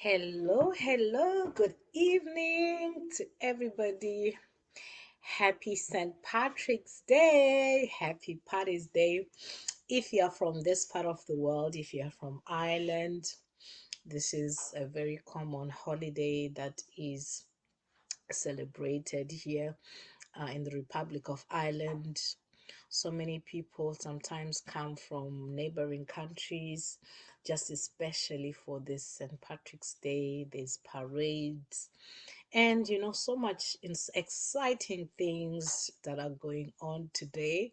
Hello, good evening to everybody. Happy St. Patrick's Day, happy Paddy's Day. If you're from this part of the world, if you're from Ireland, this is a very common holiday that is celebrated here in the Republic of Ireland. So many people sometimes come from neighboring countries, just especially for this St. Patrick's Day. There's parades and so much exciting things that are going on today.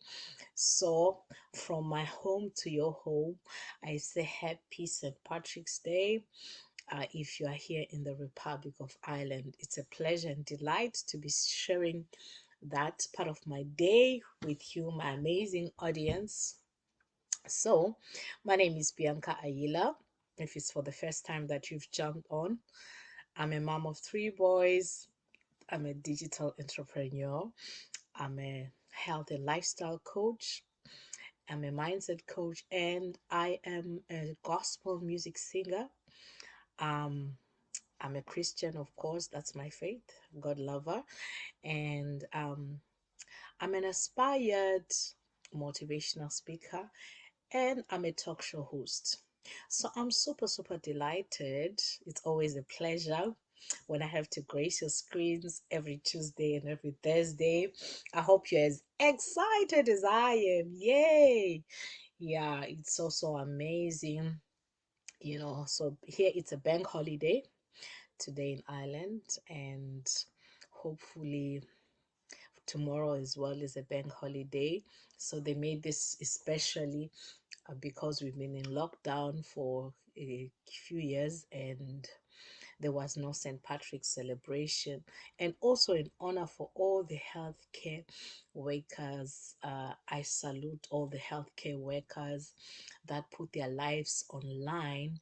So, from my home to your home, I say happy St. Patrick's Day. If you are here in the Republic of Ireland, it's a pleasure and delight to be sharing that part of my day with you, my amazing audience. So, my name is Bianca Ayila. If it's for the first time that you've jumped on, I'm a mom of three boys. I'm a digital entrepreneur. I'm a health and lifestyle coach. I'm a mindset coach, and I am a gospel music singer. Um, I'm a Christian, of course. That's my faith. God lover, and I'm an aspired motivational speaker, and I'm a talk show host. So I'm super delighted. It's always a pleasure when I have to grace your screens every Tuesday and every Thursday. I hope you're as excited as I am. Yay! Yeah, it's so amazing. So here it's a bank holiday today in Ireland, and hopefully tomorrow as well is a bank holiday. So they made this especially because we've been in lockdown for a few years and there was no St. Patrick's celebration. And also in honor for all the healthcare workers, I salute all the healthcare workers that put their lives online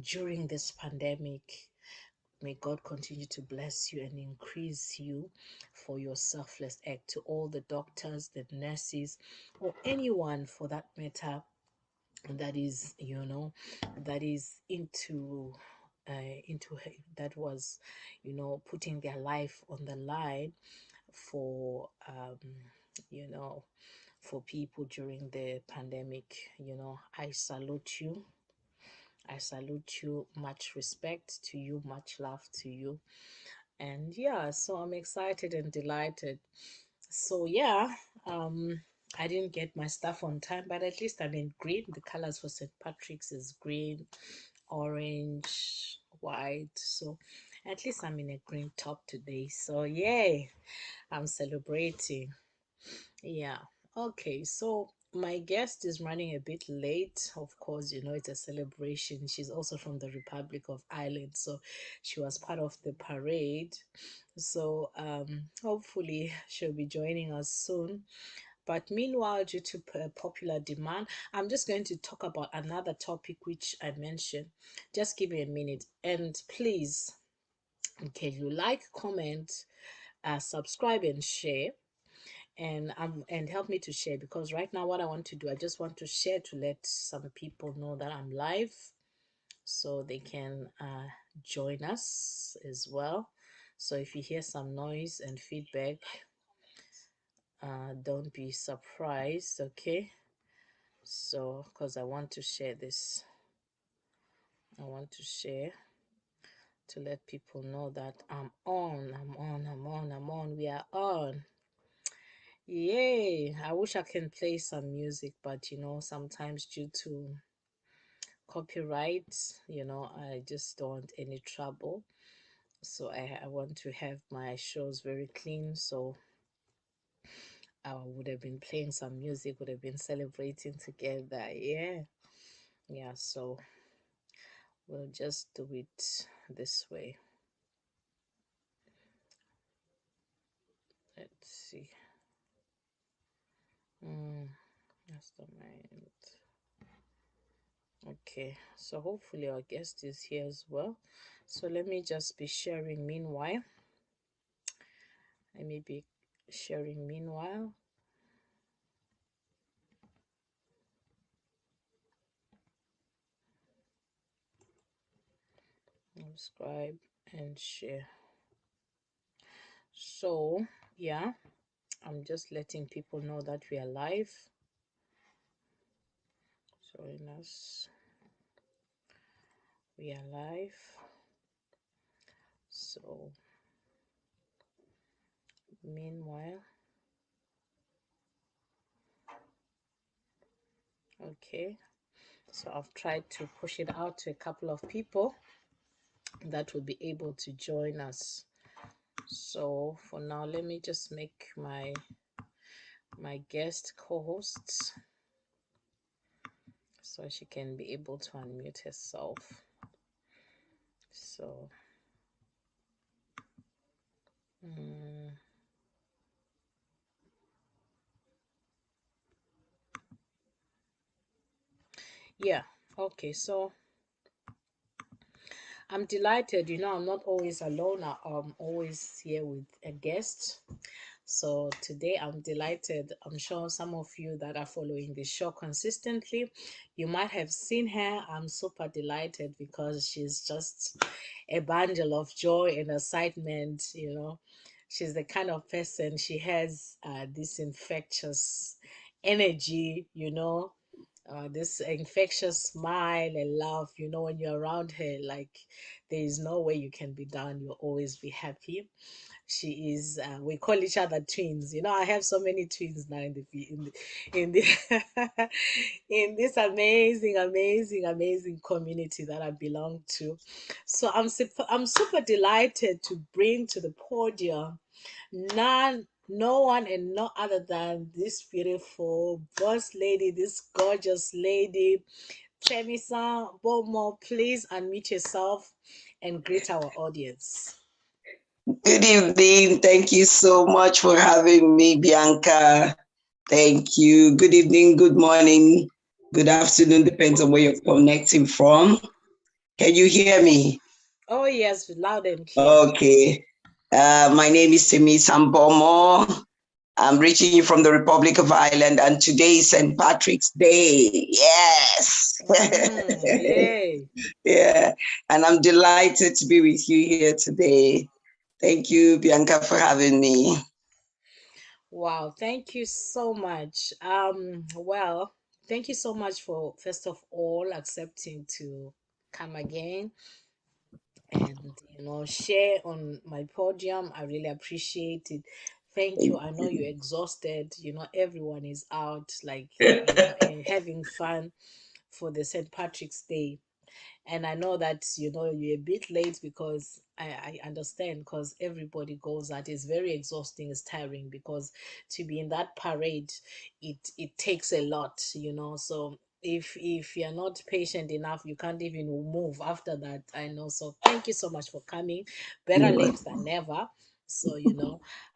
during this pandemic. May God continue to bless you and increase you for your selfless act. To all the doctors, the nurses, or anyone for that matter that is that is into that was putting their life on the line for you know for people during the pandemic. I salute you, much respect to you, much love to you. And yeah, so I'm excited and delighted. So yeah, um, I didn't get my stuff on time, but at least I'm in green. The colors for St. Patrick's is green, orange, white. So at least I'm in a green top today. So yay, I'm celebrating. Yeah. Okay, so my guest is running a bit late. Of course, it's a celebration. She's also from the Republic of Ireland, so she was part of the parade. So hopefully she'll be joining us soon. But meanwhile, due to popular demand, I'm just going to talk about another topic which I mentioned. Just give me a minute. And please, okay, you like, comment, subscribe, and share. And help me to share, because right now what I want to do, I just want to share to let some people know that I'm live so they can join us as well. So if you hear some noise and feedback, don't be surprised, okay? So because I want to share this, I want to share to let people know that I'm on, we are on. Yay! I wish I can play some music, but sometimes due to copyright, I just don't want any trouble. So I want to have my shows very clean. So I would have been playing some music, would have been celebrating together. Yeah. Yeah. So we'll just do it this way. Let's see. That's the mind. Okay. So hopefully our guest is here as well. So let me just be sharing meanwhile. I may be sharing meanwhile. subscribe and share. So yeah, I'm just letting people know that we are live. Join us. We are live. So meanwhile, okay. So I've tried to push it out to a couple of people that will be able to join us. So for now, let me just make my guest co-hosts so she can be able to unmute herself. So yeah, okay. So I'm delighted. I'm not always alone. I'm always here with a guest. So today I'm delighted. I'm sure some of you that are following the show consistently, you might have seen her. I'm super delighted because she's just a bundle of joy and excitement. She's the kind of person, she has this infectious energy, this infectious smile and laugh. When you're around her, like, there is no way you can be down. You'll always be happy. She is, we call each other twins. I have so many twins now in the in this amazing community that I belong to. So I'm super delighted to bring to the podium no one and no other than this beautiful boss lady, this gorgeous lady, Temisan. Bomor, please unmute yourself and greet our audience. Good evening. Thank you so much for having me, Bianca. Thank you. Good evening, good morning, good afternoon, depends on where you're connecting from. Can you hear me? Oh yes, loud and clear. Okay. My name is Temisan Bomor. I'm reaching you from the Republic of Ireland, and today is St. Patrick's Day. Yes. Yay. Yeah. And I'm delighted to be with you here today. Thank you, Bianca, for having me. Wow, thank you so much. Well, thank you so much for, first of all, accepting to come again and share on my podium. I really appreciate it. Thank you. Thank I know you. you're exhausted. Everyone is out, like, and having fun for the St. Patrick's Day. And I know that you're a bit late because I understand, because everybody goes out. It's very exhausting, it's tiring, because to be in that parade, it takes a lot. So if you're not patient enough, you can't even move after that. I know. So thank you so much for coming. Better You're late than welcome. never. So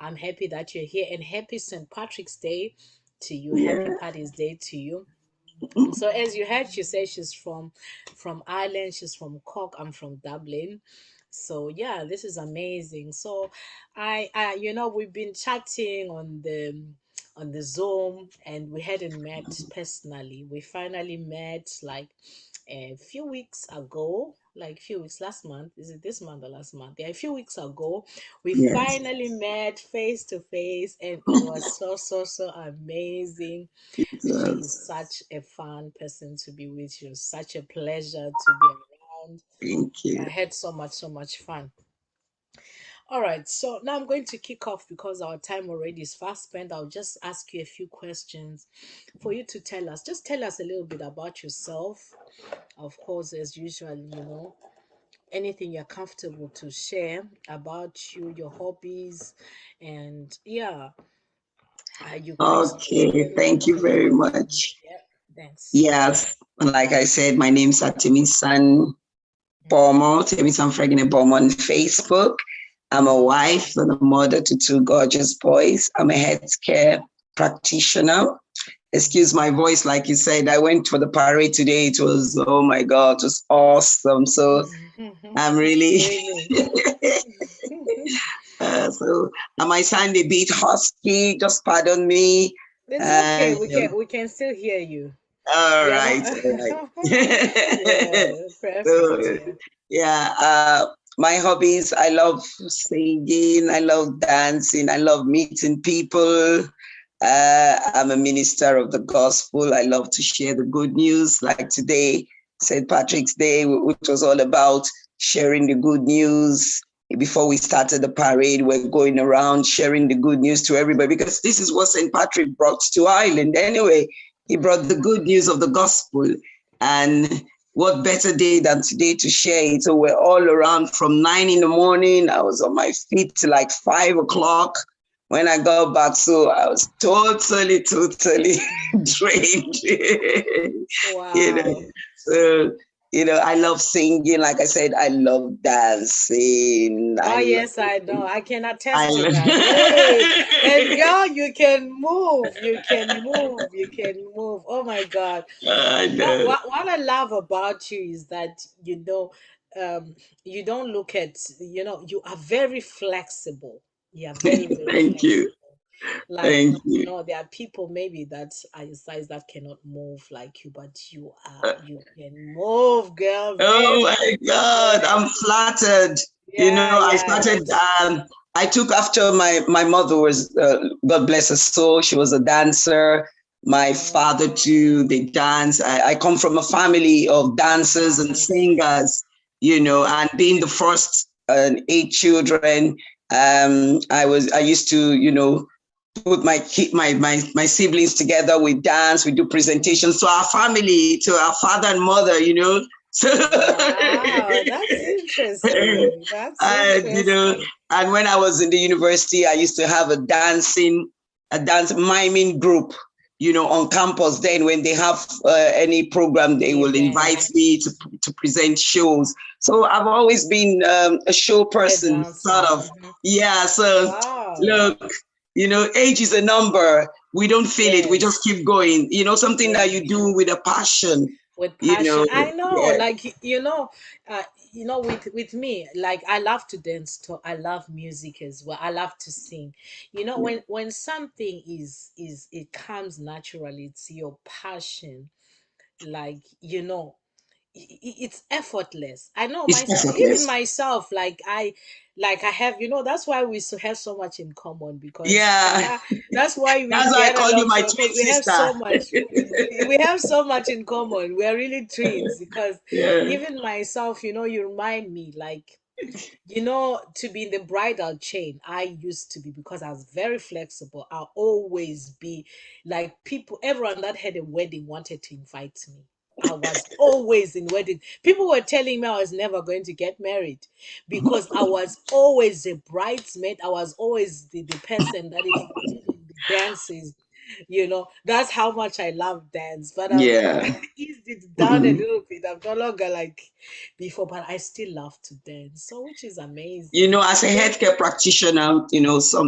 I'm happy that you're here, and happy St. Patrick's Day to you. Happy Yeah. Paddy's Day to you. So as you heard, she says she's from Ireland. She's from Cork. I'm from Dublin. So yeah, this is amazing. So we've been chatting on the Zoom, and we hadn't met personally. We finally met like a few weeks ago, like a few weeks last month. Is it this month or last month? Yeah, a few weeks ago, we Yes. finally met face to face, and it was so amazing. It She is was. such a fun person to be with. You, such a pleasure to be around. Thank I you. had so much fun. All right, so now I'm going to kick off because our time already is fast spent. I'll just ask you a few questions for you to tell us. Just tell us a little bit about yourself. Of course, as usual, anything you're comfortable to share about you, your hobbies, and yeah, are you Okay. Christian? Thank you very Anything? much. Yeah, thanks. Yes. Like I said, my name is Temisan Bomor, Temisan Fregine Bomor on Facebook. I'm a Mm-hmm. wife and a mother to two gorgeous boys. I'm a healthcare practitioner. Excuse my voice, like you said. I went for the parade today. It was, oh my God, it was awesome. So I'm really Really? so I might sound a bit husky, just pardon me. It's okay. And We can still hear you. All Yeah. right, all right. Yeah, perfect. So, Yeah. yeah, my hobbies, I love singing, I love dancing, I love meeting people. I'm a minister of the gospel. I love to share the good news, like today, St. Patrick's Day, which was all about sharing the good news. Before we started the parade, we're going around sharing the good news to everybody because this is what St. Patrick brought to Ireland anyway. He brought the good news of the gospel. And what better day than today to share it? So we're all around from 9 in the morning. I was on my feet till like 5 o'clock when I got back. So I was totally drained. you know, Wow. so I love singing. Like I said, I love dancing. Oh, I yes, love, I know. I can I attest to that. Hey, and love. girl, you can move. You can move. You can move. Oh my God. I know. What I love about you is that, you don't look at, you are very flexible. You are very Thank you. flexible. Like, Thank you. there are people maybe that are your size that cannot move like you, but you can move, girl. Oh Very, my God, I'm very. flattered. Yeah, I yeah. started, I took after my mother was, God bless her soul, she was a dancer. My father too, they dance. I come from a family of dancers and Nice. singers, and being the first eight children, I used to, put my siblings together. We dance, we do presentations to our family, to our father and mother. So Wow, that's interesting. That's and interesting. and when I was in the university, I used to have a dance miming group. On campus. Then when they have any program, they will invite Events. me to present shows. So I've always been a show A person, sort dancer. of. Yeah. So Wow. look, age is a number. We don't feel it. We just Yes. keep going. Something that you Yes. do with a passion. With You passion. know. I know, Yeah. like, uh, with me, like, I love to dance too. I love music as well. I love to sing. When something is it comes naturally, it's your passion. Like, it's effortless. I know It's myself, even effortless. myself, like I have, that's why we have so much in common, because Yeah. that's why we That's why I get call you along my so, twin because sister. we have so much in common. We are really twins, because Yeah. even myself, you remind me, like, to be in the bridal chain. I used to be, because I was very flexible. I'll always be like, everyone that had a wedding wanted to invite me. I was always in wedding. People were telling me I was never going to get married, because I was always a bridesmaid. I was always the person that is leading the dances. That's how much I love dance. But I've Yeah. eased it down a little bit. I'm no longer like before, but I still love to dance. So, which is amazing. As a So, healthcare practitioner,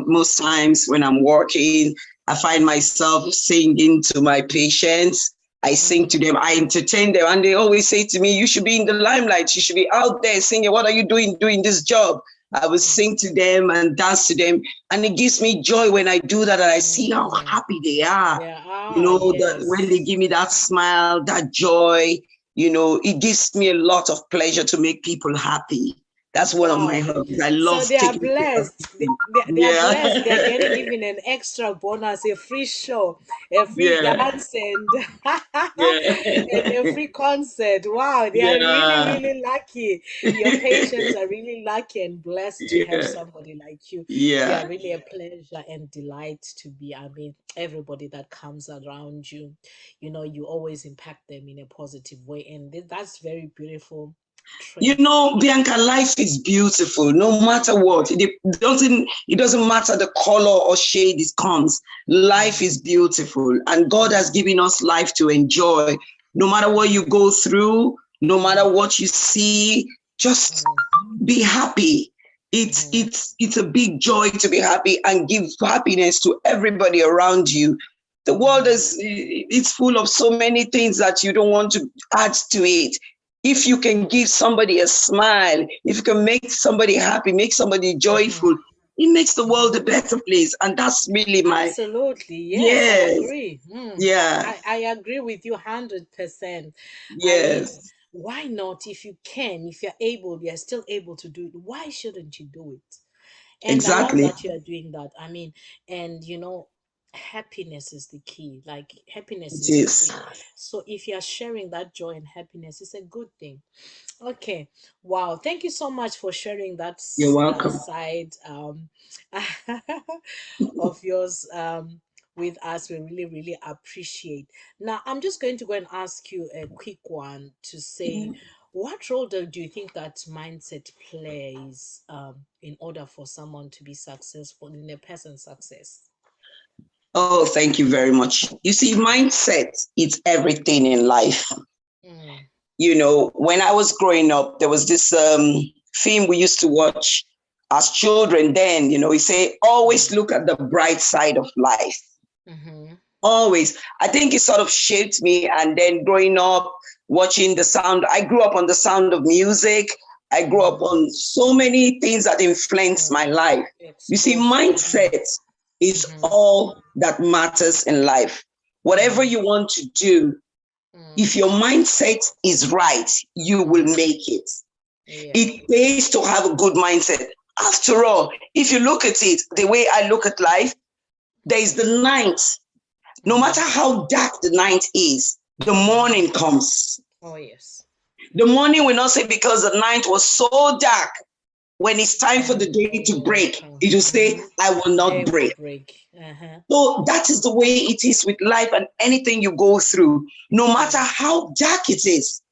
most times when I'm working, I find myself singing to my patients. I sing to mhm. them, I entertain them, and they always say to me, "You should be in the limelight. You should be out there singing. What are you doing this job?" I will sing to them and dance to them, and it gives me joy when I do that, and I see how Mm. happy they are. Yeah. Ah, That when they yes. give me that smile, that joy, it gives me a lot of pleasure to make people happy. That's one of my Wow. hobbies. I love So they are taking care of blessed. people. They are Yeah. blessed. They're getting even an extra bonus, a free show, a free Yeah. dance, and and Yeah. a free concert. Wow, they are really, Yeah. really lucky. Your patients are really lucky and blessed to have Yeah. somebody like you. They are Yeah. really a pleasure and delight to be. I mean, everybody that comes around you, you always impact them in a positive way, and that's very beautiful trait. Bianca, life is beautiful no matter what. It doesn't matter the color or shade it comes. Life is beautiful, and God has given us life to enjoy. No matter what you go through, no matter what you see, just be happy. It's a big joy to be happy and give happiness to everybody around you. The world is it's full of so many things that you don't want to add to it. If you can give somebody a smile, if you can make somebody happy, make somebody joyful, it makes the world a better place. And that's really my, Absolutely. Yes, I yes, agree. yeah, I agree with you 100%. I mean, yes, why not? If you can, if you're able, you're still able to do it, why shouldn't you do it? And I love exactly. that you're doing that. I mean, and happiness is the key. Like, happiness It is is. free. So if you're sharing that joy and happiness, it's a good thing. Okay. Wow. Thank you so much for sharing that You're welcome. side of yours with us. We really, really appreciate. Now, I'm just going to go and ask you a quick one to say, what role do you think that mindset plays in order for someone to be successful in a person's success? Oh, thank you very much. You see, mindset is everything in life. Mm, When I was growing up, there was this film we used to watch as children then, he say, always mm, look at the bright side of life. mm-hmm, Always. I think it sort of shaped me. And then growing up, watching the sound, I grew up on the sound of music. I grew up mm-hmm, on so many things that influenced mm. my life. You see, Exposed you. mindset is Mm-hmm, all that matters in life. Whatever mm-hmm, you want to do, mm, if your mindset is right, you will mm-hmm. make it. Yeah. It pays to have a good mindset. After all, if you look at it, the way I look at life, there is the night. No matter Mm-hmm. how dark the night is, the Mm-hmm. morning comes. Oh, yes. The morning will not say because the night was so dark. When it's time for the And day to day will break, come. it will say, Mm-hmm. I will not Day will break. break. Uh-huh. So that is the way it is with life and anything you go through. No matter Mm, how dark it is,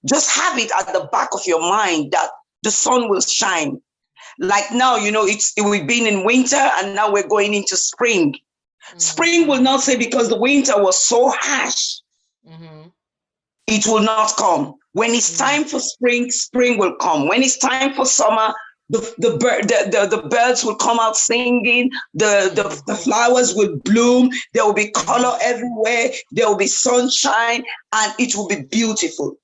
just have it at the back of your mind that the sun will shine. Like now, we've been in winter and now we're going into spring. Spring will mm-hmm. not say because the winter was so harsh, Mm-hmm. it will not come. When it's Mm, time for spring, spring will come. When it's time for summer, the birds will come out singing, the mm-hmm. flowers will bloom, there will be Mm-hmm. color everywhere, there will be sunshine, and it will be beautiful.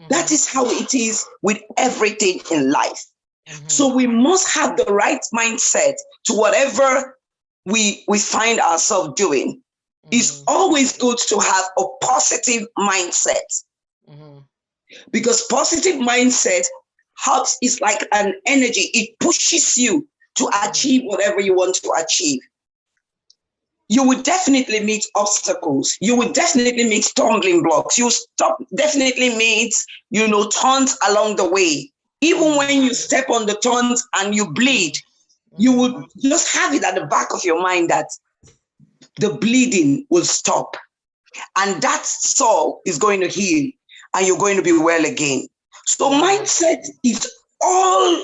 That Mm-hmm. is how it is with everything in life. Mm-hmm. So we must have the right mindset to whatever we find ourselves doing. It's Mm-hmm. always good to have a positive mindset Mm-hmm. because positive mindset helps, it's like an energy. It pushes you to Mm, achieve whatever you want to achieve. You will definitely meet obstacles. You will definitely meet stumbling blocks. Definitely meet, turns along the way. Even mm, when you step on the turns and you bleed, mm, you mm, will just have it at the back of your mind that the bleeding will stop and that sore is going to heal and you're going to be well again. So mm. mindset is all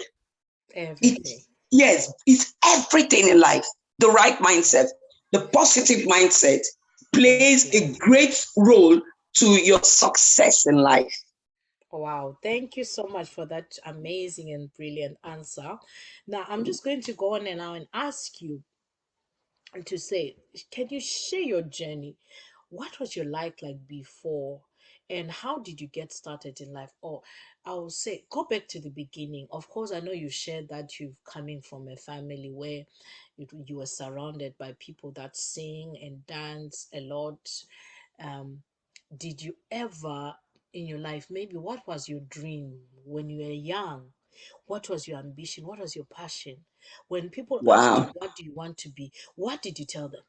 it Everything. yes, it's everything in life. The right mindset, the positive mindset Thank plays you. a great role to your success in life. Wow. Thank you so much for that amazing and brilliant answer. Now, I'm just going to go on and now and ask you to say, can you share your journey? What was your life like before? And how did you get started in life? Or I will say, go back to the beginning. Of course, I know you shared that you've coming from a family where you were surrounded by people that sing and dance a lot. Um, did you ever in your life, maybe what was your dream when you were young? What was your ambition? What was your passion? When people asked you, Wow. what do you want to be? What did you tell them?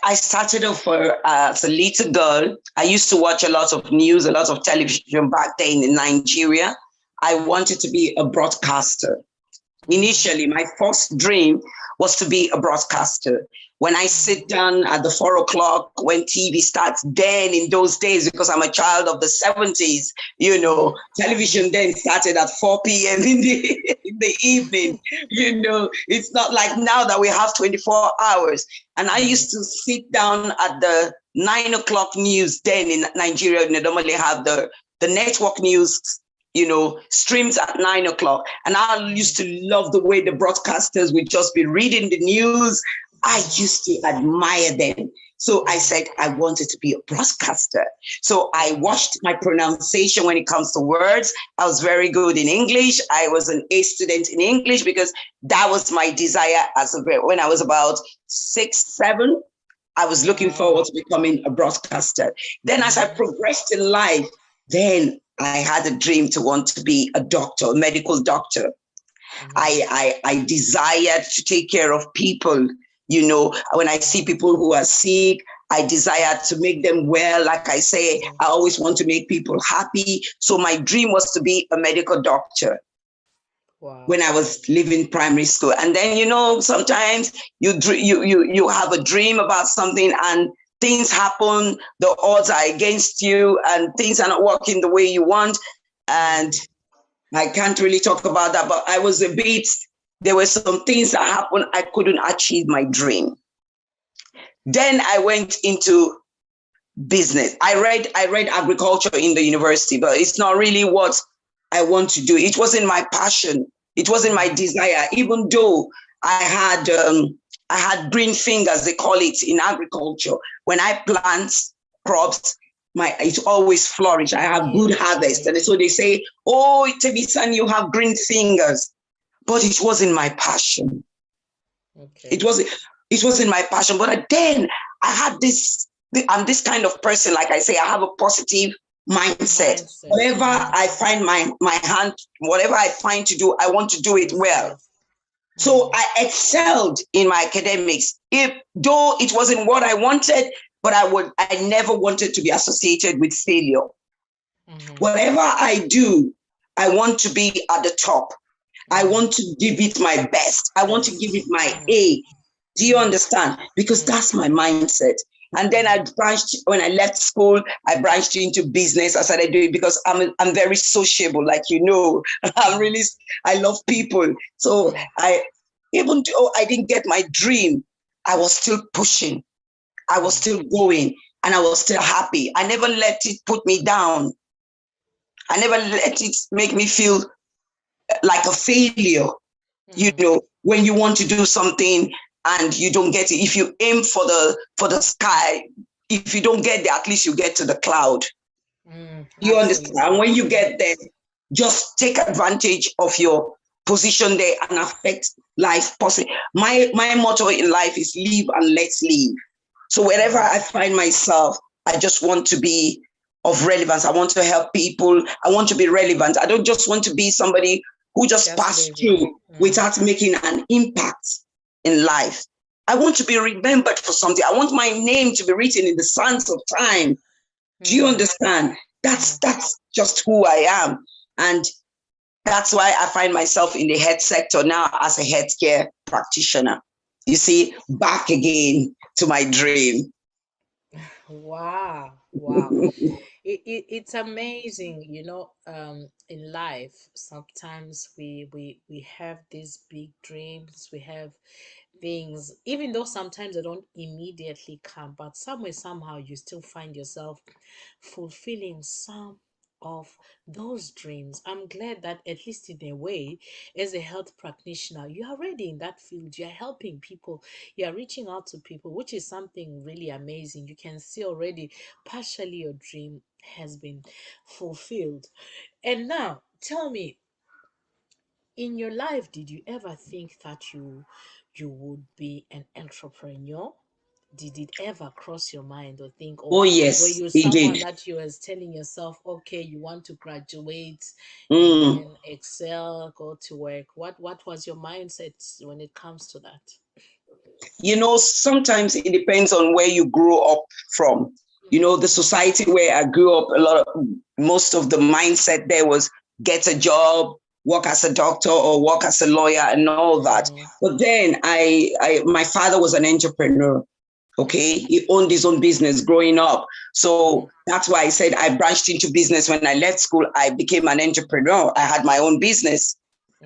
I started off as a little girl. I used to watch a lot of news, a lot of television back then in Nigeria. I wanted to be a broadcaster. Mm-hmm. Initially, my first dream was to be a broadcaster. When I sit down at the 4 o'clock when TV starts, then in those days, because I'm a child of the 70s, Mm-hmm. television then started at 4 p.m. In the evening. It's not like now that we have 24 hours. And I Mm-hmm. used to sit down at the 9 o'clock news then in Nigeria. They normally have the network news streams at 9 o'clock. And I used Mm-hmm. to love the way the broadcasters would just be reading the news. I Mm-hmm. used to admire them. So I said I wanted to be a broadcaster. So I watched my pronunciation when it comes to words. I was very good in English. I was an A student in English because that was my desire when I was about 6, 7. I was looking Wow. forward to becoming a broadcaster. Then as I progressed in life, then I had a dream to want to be a doctor, a medical doctor. I desired to take care of people. When I see people who are sick, I desire to make them well. Like I say, I always want to make people happy. So my dream was to be a medical doctor Wow. when I was leaving primary school. And then, sometimes you have a dream about something and things happen, the odds are against you and things are not working the way you want. And I can't really talk about that, but there were some things that happened. I couldn't achieve my dream. Then I went into business. I read agriculture in the university, but it's not really what I want to do. It wasn't my passion. It wasn't my desire. Even though I had green fingers, they call it in agriculture. When I plant crops, it always flourish. I have good harvest, and so they say, "Oh, Temisan, you have green fingers," but it wasn't my passion. It Okay. wasn't. It wasn't my passion. But then I had this. I'm this kind of person. Like I say, I have a positive mindset. Mindset. Whatever I find my hand, whatever I find to do, I want to do it You do well. it. So I excelled in my academics, though it wasn't what I wanted, but I never wanted to be associated with failure. Whatever I do, I want to be at the top. I want to give it my best. I want to give it Best. my A. Do you understand? Because that's my mindset. And then when I left school, I branched into business. I started doing because I'm very sociable, like I love people. So even though I didn't get my dream, I was still pushing. I was still going, and I was still happy. I never let it put me down. I never let it make me feel like a failure. When you want to do something and you don't get it, if you aim for the sky, if you don't get there, at least you get to the cloud. You understand? And Absolutely. when you get there, just take advantage of your position there and affect life possibly. My motto in life is live and let's live. So wherever I find myself, I just want to be of relevance. I want to help people. I want to be relevant. I don't just want to be somebody who just Just passed living. through without making an impact in life. I want to be remembered for something. I want my name to be written in the sands of time. Do you understand? That's just who I am. And that's why I find myself in the health sector now as a healthcare practitioner. You see, back again to my dream. Wow. Wow. It's amazing, in life. Sometimes we have these big dreams, we have things, even though sometimes they don't immediately come, but somewhere, somehow, you still find yourself fulfilling some of those dreams. I'm glad that, at least in a way, as a health practitioner, you are already in that field. You're helping people, you're reaching out to people, which is something really amazing. You can see already partially your dream has been fulfilled. And now, tell me, in your life, did you ever think that you would be an entrepreneur? Did it ever cross your mind, or think, Oh, or were yes, you he someone did. that you was telling yourself, okay, you want to graduate and Mm. then excel, go to work? What was your mindset when it comes to that? Sometimes it depends on where you grew up from. The society where I grew up, most of the mindset there was get a job, work as a doctor or work as a lawyer and all that. But then my father was an entrepreneur. Okay, he owned his own business growing up. So that's why I said I branched into business. When I left school, I became an entrepreneur. I had my own business.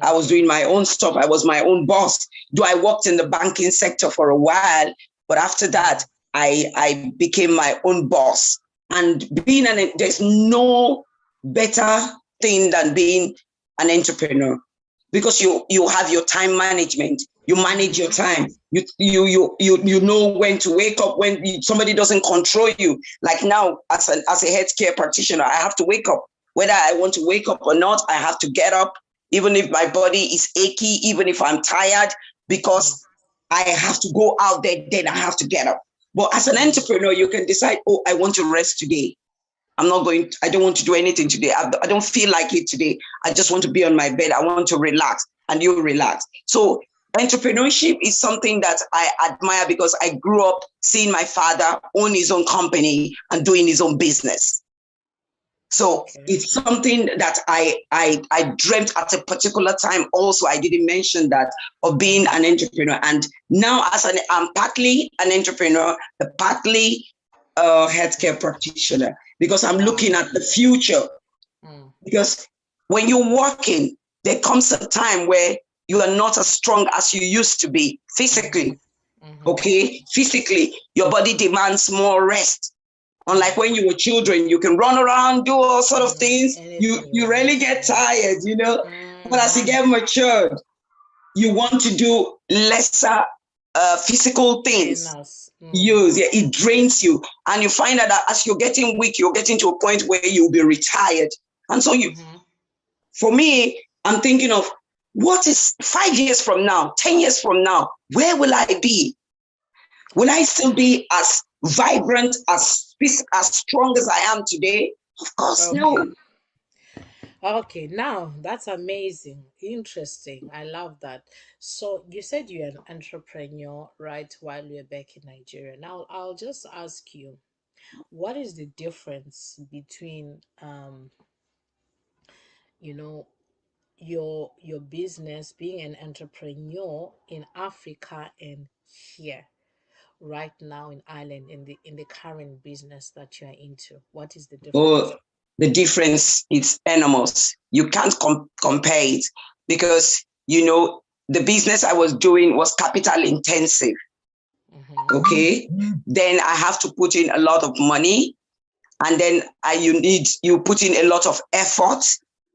I was Okay. doing my own stuff. I was my own boss. Though I worked in the banking sector for a while, but after that, I became my own boss. And there's no better thing than being an entrepreneur, because you have your time management. You manage your time. You know when to wake up, when somebody doesn't control you. Like now, as a healthcare practitioner, I have to wake up. Whether I want to wake up or not, I have to get up, even if my body is achy, even if I'm tired, because I have to go out there, then I have to get up. But as an entrepreneur, you can decide, oh, I want to rest today. I don't want to do anything today. I don't feel like it today. I just want to be on my bed. I want to relax, and you relax. So entrepreneurship is something that I admire because I grew up seeing my father own his own company and doing his own business. So Okay. it's something that I dreamt at a particular time. Also, I didn't mention that, of being an entrepreneur. And now I'm partly an entrepreneur, partly a healthcare practitioner, because I'm looking Wow. at the future. Mm. Because when you're working, there comes a time where you are not as strong as you used to be physically. Okay, physically, your body demands more rest. Unlike when you were children, you can run around, do all sort of things. Anything you You want. really get tired, you know. But as you Mm-hmm. get matured, you want to do lesser physical things. Enough. Yeah, it drains you, and you find out that as you're getting weak, you're getting to a point where you'll be retired. And so for me, I'm thinking of, what is 5 years from now, 10 years from now, where will I be? Will I still be as vibrant, as strong as I am today? Of course, Okay. no. Okay, now that's amazing. Interesting. I love that. So you said you're an entrepreneur, right, while you're back in Nigeria. Now I'll just ask you, what is the difference between you know, your business being an entrepreneur in Africa and here right now in Ireland in the current business that you're into? What is the difference? Oh, the difference is enormous. You can't compare it, because the business I was doing was capital intensive. Okay, then I have to put in a lot of money, and then you put in a lot of effort.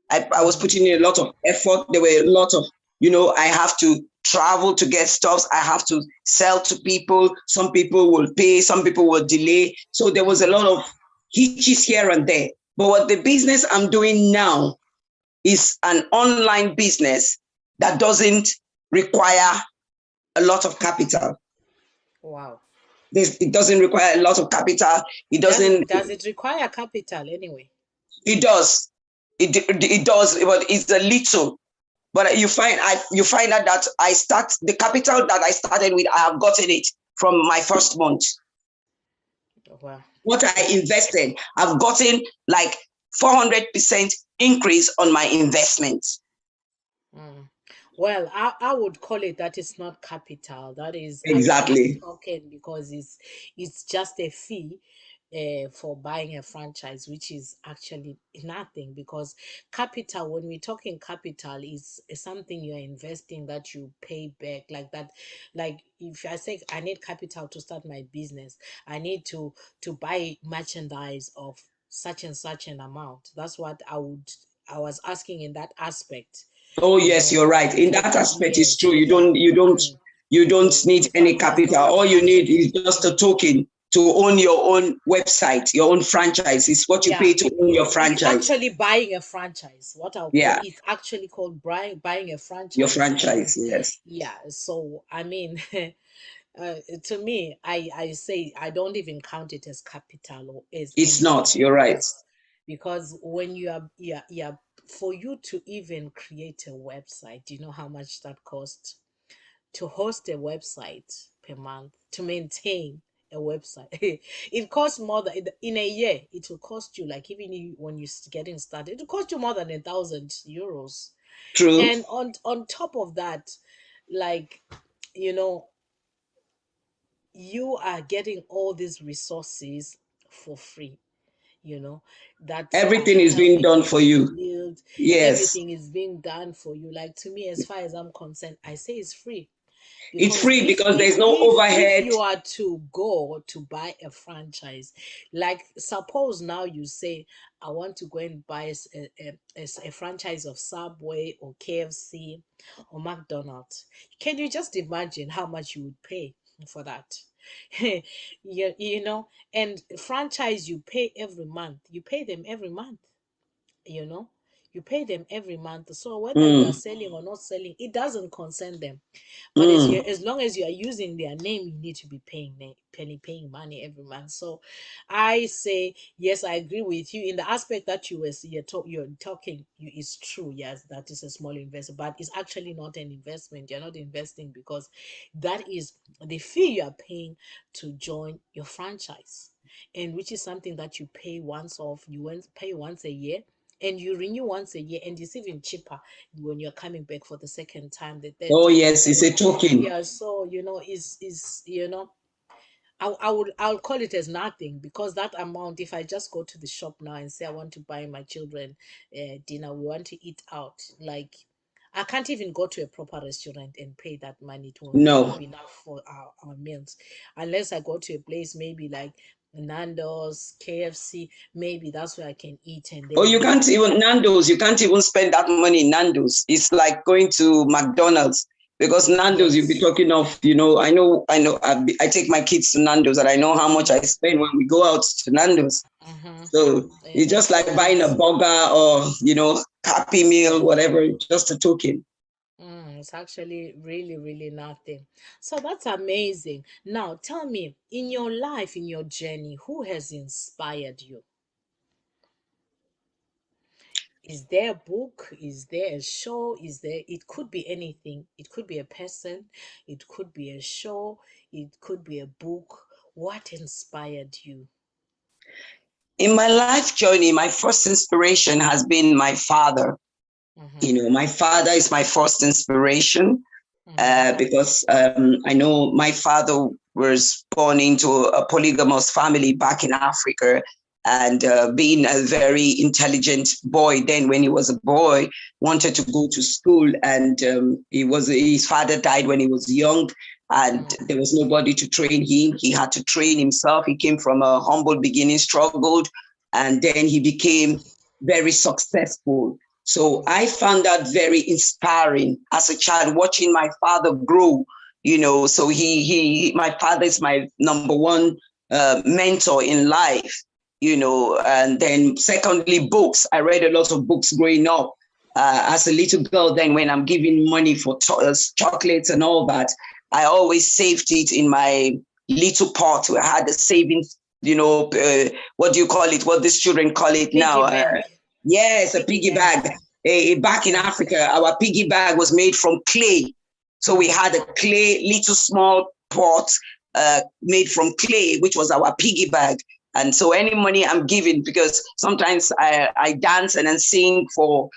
I was putting in a lot of effort. There were a lot of, I have to travel to get stuff. I have to sell to people. Some people will pay, some people will delay. So there was a lot of hitches here and there. But what the business I'm doing now is an online business that doesn't require a lot of capital. Wow. It doesn't require a lot of capital. It doesn't. Does it require capital anyway? It does. It does, but it's a little. But you find out that the capital that I started with, I have gotten it from my first month. Wow. What I Wow. invested, I've gotten like 400% increase on my investment. Well, I would call it that it's not capital. That is actually Exactly. token because it's just a fee for buying a franchise, which is actually nothing because capital, when we're talking capital, is something you're investing that you pay back like that. Like if I say I need capital to start my business, I need to buy merchandise of such and such an amount. That's what I was asking in that aspect, Oh you yes, know, you're right. In for that aspect, it's yes, true. You yeah. don't you don't you don't So need so any there's capital. no All you need is investment. just a token to own your own website, your own franchise. It's what you Yeah, pay to own your it's franchise. actually buying a franchise. What I'll call Yeah, it's actually called buying a your franchise. I mean, franchise. Yes, yeah. So I mean, to me, I say I don't even count it as capital or as it's not. anything You're right. because when you are yeah for you to even create a website, do you know how much that costs? To host a website per month, to maintain a website, it costs more than in a year. It will cost you like even when you're getting started, it will cost you more than €1,000. True. And on top of that, like you know, you are getting all these resources for free. You know that are Everything is being helping done you for to you. build. Yes. Everything is being done for you. Like to me, as far as I'm concerned, I say it's free. It's Because free because there's no if overhead. you are to go to buy a franchise, like suppose now you say, I want to go and buy a franchise of Subway or KFC or McDonald's. Can you just imagine how much you would pay for that? You know, and franchise you pay every month. You pay them every month, you know. You pay them every month. So whether you are Mm, selling or not selling, it doesn't concern them. But mm. as long as you are using their name, you need to be paying money every month. So I say yes, I agree with you in the aspect that you're talking. Is true. Yes, that is a small investment, but it's actually not an investment. You're not investing because that is the fee you are paying to join your franchise, and which is something that you pay once off. Pay once a year, and you renew once a year, and it's even cheaper when you're coming back for the second time, the third Oh, time, yes, it's a token. yeah. So is I'll call it as nothing, because that amount, if I just go to the shop now and say I want to buy my children dinner, we want to eat out, like I can't even go to a proper restaurant and pay that money. It won't No. be enough for our meals, unless I go to a place maybe like Nando's, KFC. Maybe that's where I can eat, and Or then you can't even Nando's. You can't even spend that money in Nando's. It's like going to McDonald's because Nando's. You'll be yes. talking of. I take my kids to Nando's, and I know how much I Mm-hmm. spend when we go out to Nando's. Mm-hmm. So it's just like So buying a burger or Happy Meal, whatever. Just a token. it's actually really, really nothing. So that's amazing. Now, tell me, in your life, in your journey, who has inspired you? Is there a book? Is there a show? It could be anything. It could be a person. It could be a show. It could be a book. What inspired you? In my life journey, my first inspiration has been my father. Mm-hmm. My father is my first inspiration Mm-hmm. because I know my father was born into a polygamous family back in Africa. And being a very intelligent boy, then when he was a boy, wanted to go to school, and his father died when he was young, and there was nobody to train him. He had to train himself. He came from a humble beginning, struggled, and then he became very successful. So Mm-hmm. I found that very inspiring as a child, watching my father grow. So my father is my number one mentor in life. And then secondly, books. I read a lot of books growing up. As a little girl, then when I'm giving money for chocolates and all that, I always saved it in my little pot where I had the savings. What do you call it? What these children call it Piggy now? bank. Yes, a Piggy piggy bank. bag. Back in Yeah. Africa, our piggy bag was made from clay. So we Mm. had a clay, little small pot made from clay, which was our piggy bag. And so any money I'm giving, because sometimes I dance and then sing for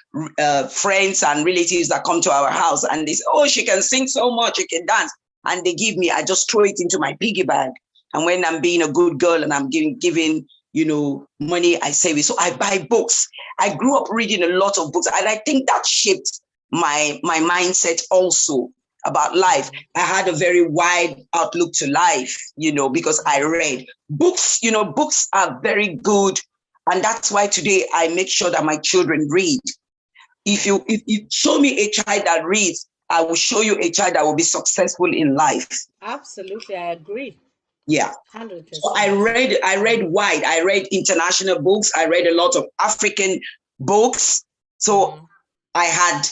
friends and relatives that come to our house, and they say, oh, she can sing so much, she can dance. And they give me, I just throw it into my piggy bag. And when I'm being a good girl and I'm giving money, I save it. So I buy books. I grew up reading a lot of books, and I think that shaped my mindset also about life. Mm. I had a very wide outlook to life, because I Mm. read books. Books are very good, and that's why today I make sure that my children read. Mm. If you show me a child that reads, I will show you a child that will be successful in life. Absolutely, I agree. Yeah. So 100%. I read wide. I read international books. I read a lot of African books. So Mm-hmm. I had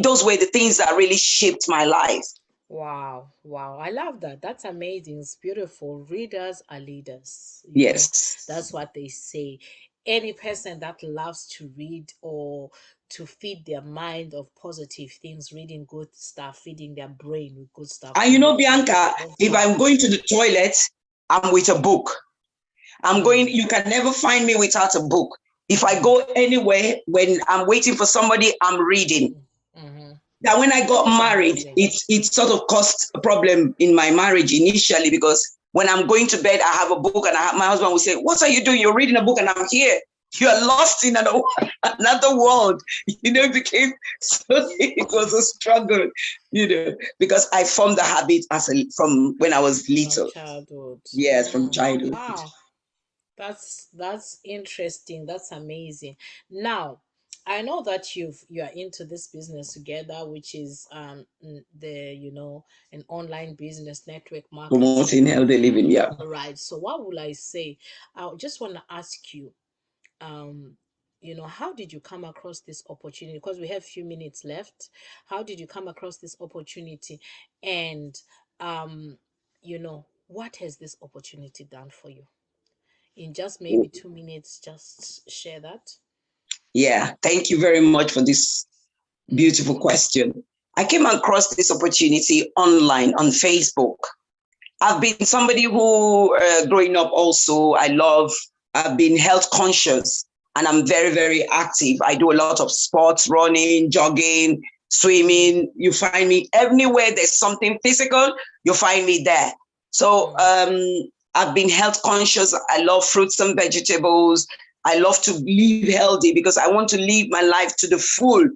those were the things that really shaped my life. Wow, wow. I love that. That's amazing. It's beautiful. Readers are leaders. Yes. That's what they say. Any person that loves to read or to feed their mind of positive things, reading good stuff, feeding their brain with good stuff, And they Bianca, don't if stop. I'm going to the toilet, I'm with a book. Mm, You can never find me without a book. If I mm, go anywhere, when I'm waiting for somebody, I'm reading. mm-hmm. That when I That got is married, amazing. it sort of caused a problem in my marriage initially, because when I'm going to bed, I have a book, and my husband will say, "What are you doing? You're reading a book, and I'm here." you are lost in another world. It became so, it was a struggle, because I formed the habit from when I was From little. childhood. Yes, from childhood. Wow. That's interesting. That's amazing. Now, I know that you are into this business together, which is an online business, network Promoting marketing. healthy living. Yeah. Right. So what will I say? I just want to ask you, um, how did you come across this opportunity? Because we have few minutes left. How did you come across this opportunity? And what has this opportunity done for you? In just maybe 2 minutes, just share that. Yeah. Thank you very much for this Mm, beautiful question. I came across this opportunity online on Facebook. I've been somebody who, growing up, also, I've been health conscious, and I'm very, very active. I do a lot of sports, running, jogging, mm, swimming. You find me anywhere there's something physical, you find me there. So, mm, I've been health conscious. I love fruits and vegetables. I love to live healthy because I want to live my life to the full.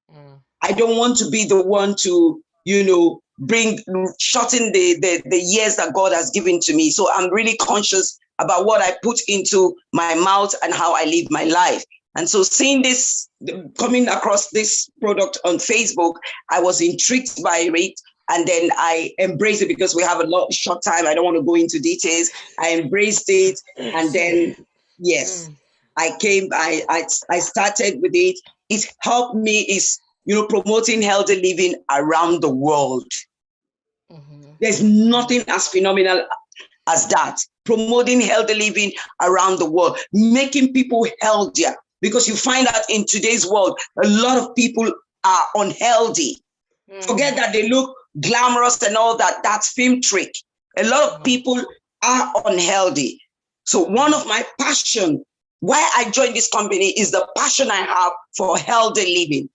mm, I don't want to be the one to, bring shorten the years that God has given to me. So I'm really conscious about what I put into my mouth and how I live my life. And so seeing this, coming across this product on Facebook, I was intrigued by it. And then I embraced it because we have a lot short time. I don't want to go into details. I embraced it. And sorry. then, yes, Mm, I started with it. It helped me is, promoting healthy living around the world. mm-hmm, There's nothing as phenomenal as that. Promoting healthy living around the world, making people healthier. Because you find that in today's world, a lot of people are unhealthy. mm, Forget that they look glamorous and all that. That's film trick. A lot of mm, people are unhealthy. So one mm, of my passion, why I joined this company, is the passion I have for healthy living.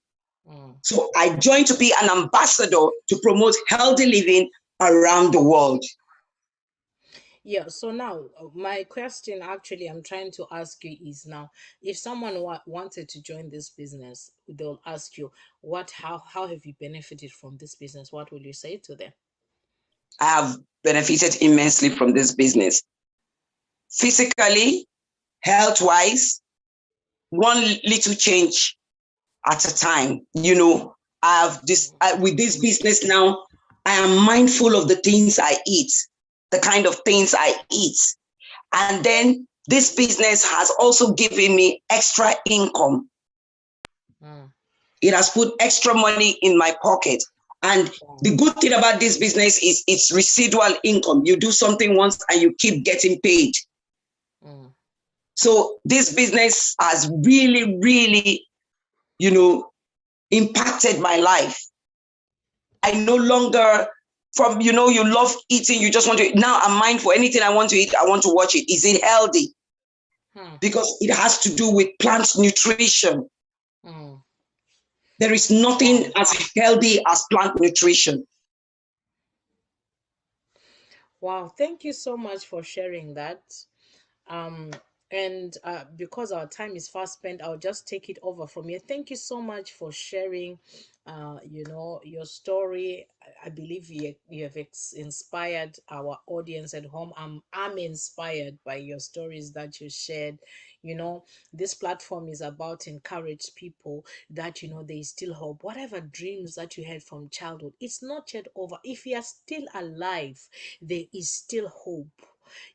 mm. So I joined to be an ambassador to promote healthy living around the world. Yeah, so now my question actually I'm trying to ask you is now, if someone wanted to join this business, they'll ask you, how have you benefited from this business? What will you say to them? I have benefited immensely from this business. Physically, health wise, one little change at a time. I have with this business now, I am mindful of the things I eat, the kind of things I eat. And then this business has also given me extra income. Mm, It has put extra money in my pocket. And wow. the good thing about this business is it's residual income. You do something once and you keep getting paid. Mm, So this business has really, really, you know, impacted my life. I no longer, from, you love eating, you just want to, now I'm mindful. Anything I want to eat, I want to watch it. Is it healthy? mm, Because it has to do with plant nutrition. mm. There is nothing Wow. as healthy as plant nutrition. Wow, thank you so much for sharing that. Um, and because our time is fast spent, I'll just take it over from here. Thank you so much for sharing, your story. I believe you have inspired our audience at home. I'm inspired by your stories that you shared. This platform is about encourage people that there is still hope. Whatever dreams that you had from childhood, it's not yet over. If you are still alive, there is still hope.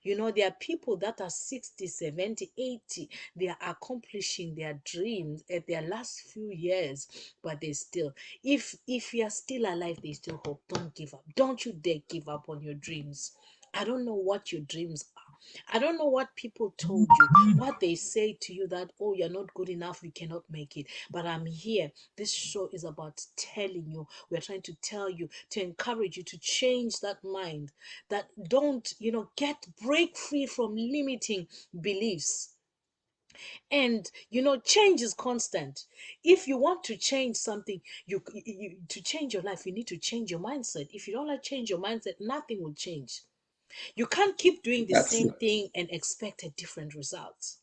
There are people that are 60, 70, 80. They are accomplishing their dreams at their last few years, but they still, if you are still alive, there's still hope. Don't give up. Don't you dare give up on your dreams. I don't know what your dreams are. I don't know what people told you, what they say to you, that, oh, you're not good enough, you cannot make it. But I'm here. This show is about telling you, we're trying to tell you, to encourage you to change that mind, that don't, break free from limiting beliefs. And change is constant. If you want to change something, to change your life, you need to change your mindset. If you don't like change your mindset, nothing will change. You can't keep doing the That's same it. thing and expect a different result.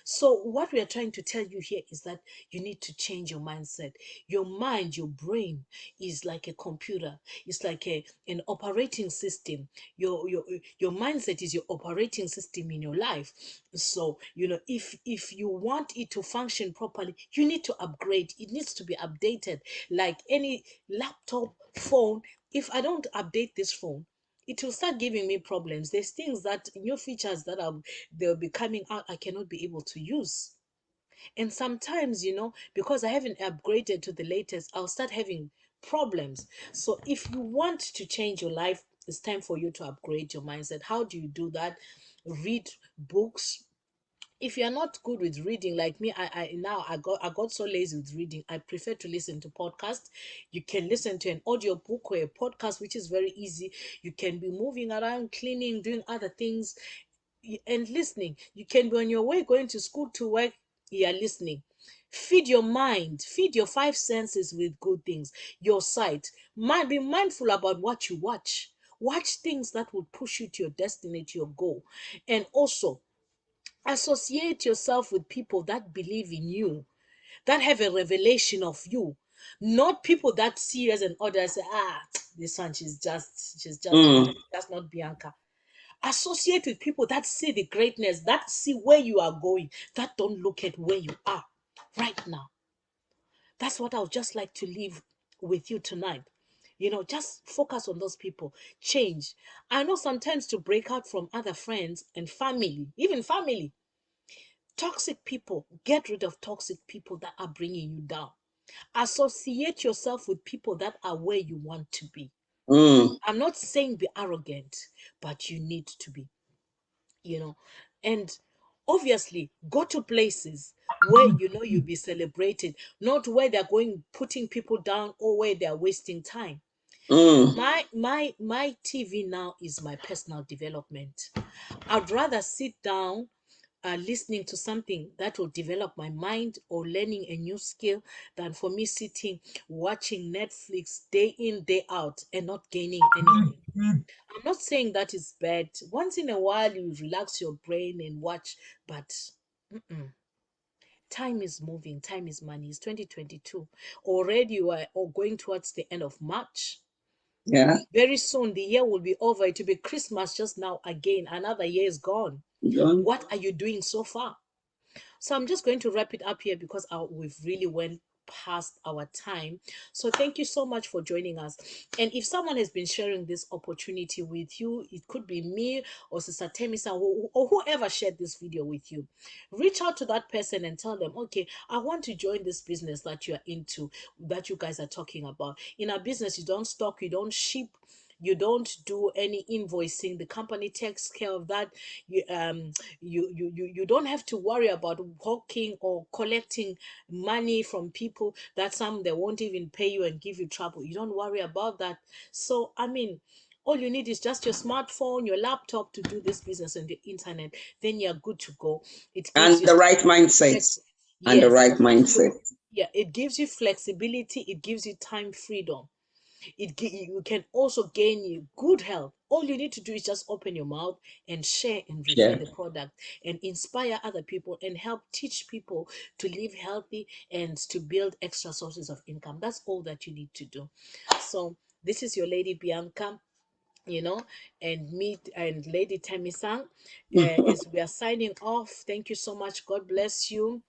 So, what we are trying to tell you here is that you need to change your mindset. Your mind, your brain is like a computer. It's like an operating system. Your mindset is your operating system in your life. So, if you want it to function properly, you need to upgrade. It needs to be updated. Like any laptop, phone. If I don't update this phone, it will start giving me problems. There's things that new features that are they'll be coming out I cannot be able to use. And sometimes, because I haven't upgraded to the latest, I'll start having problems. So if you want to change your life, it's time for you to upgrade your mindset. How do you do that? Read books. If you're not good with reading like me, I got so lazy with reading, I prefer to listen to podcast. You can listen to an audio book or a podcast, which is very easy. You can be moving around, cleaning, doing other things, and listening. You can be on your way going to school, to work, you're listening. Feed your mind, feed your five senses with good things. Your sight, be mindful about what you watch. Watch things that will push you to your destiny, to your goal. And also associate yourself with people that believe in you, that have a revelation of you, not people that see you as an order and say, this one, she's just Mm. that's not Bianca. Associate with people that see the greatness, that see where you are going, that don't look at where you are right now. That's what I would just like to leave with you tonight. Just focus on those people. Change. I know sometimes to break out from other friends and family, even family, toxic people, get rid of toxic people that are bringing you down. Associate yourself with people that are where you want to be. Mm. I'm not saying be arrogant, but you need to be, you know and obviously go to places where you'll be celebrated, not where they're going putting people down or where they're wasting time. Mm. My TV now is my personal development. I'd rather sit down listening to something that will develop my mind or learning a new skill than for me sitting watching Netflix day in day out and not gaining anything. I'm not saying that is bad. Once in a while, you relax your brain and watch, but time is moving. Time is money. It's 2022. Already, you are going towards the end of March. Yeah. Very soon, the year will be over. It will be Christmas just now again. Another year is gone. Done. What are you doing so far? So I'm just going to wrap it up here because we've really went past our time. So thank you so much for joining us. And if someone has been sharing this opportunity with you, it could be me or Sister Temisan, or whoever shared this video with you. Reach out to that person and tell them, okay, I want to join this business that you're into, that you guys are talking about. In our business, you don't stock, you don't ship, you don't do any invoicing. The company takes care of that. You don't have to worry about hawking or collecting money from people that some they won't even pay you and give you trouble. You don't worry about that. So I mean, all you need is just your smartphone, your laptop to do this business on the internet. Then you're good to go. It gives And you the right flex. mindset. And the Yes, right it gives you. mindset. Yeah, it gives you flexibility. It gives you time freedom. You can also gain you good health. All you need to do is just open your mouth and share and refer Yeah. the product and inspire other people and help teach people to live healthy and to build extra sources of income. That's all that you need to do. So this is your lady Bianca, you know, and me and Lady Temisan. As we are signing off, thank you so much. God bless you.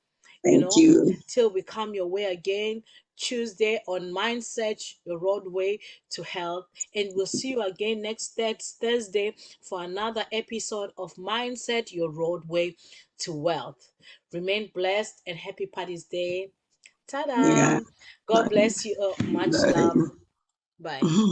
You Thank know, you. till we come your way again Tuesday on Mindset, your roadway to health. And we'll see you again next Thursday for another episode of Mindset, your roadway to wealth. Remain blessed and happy Paddy's Day. Ta-da! Yeah. God bless you. Much love. Bye.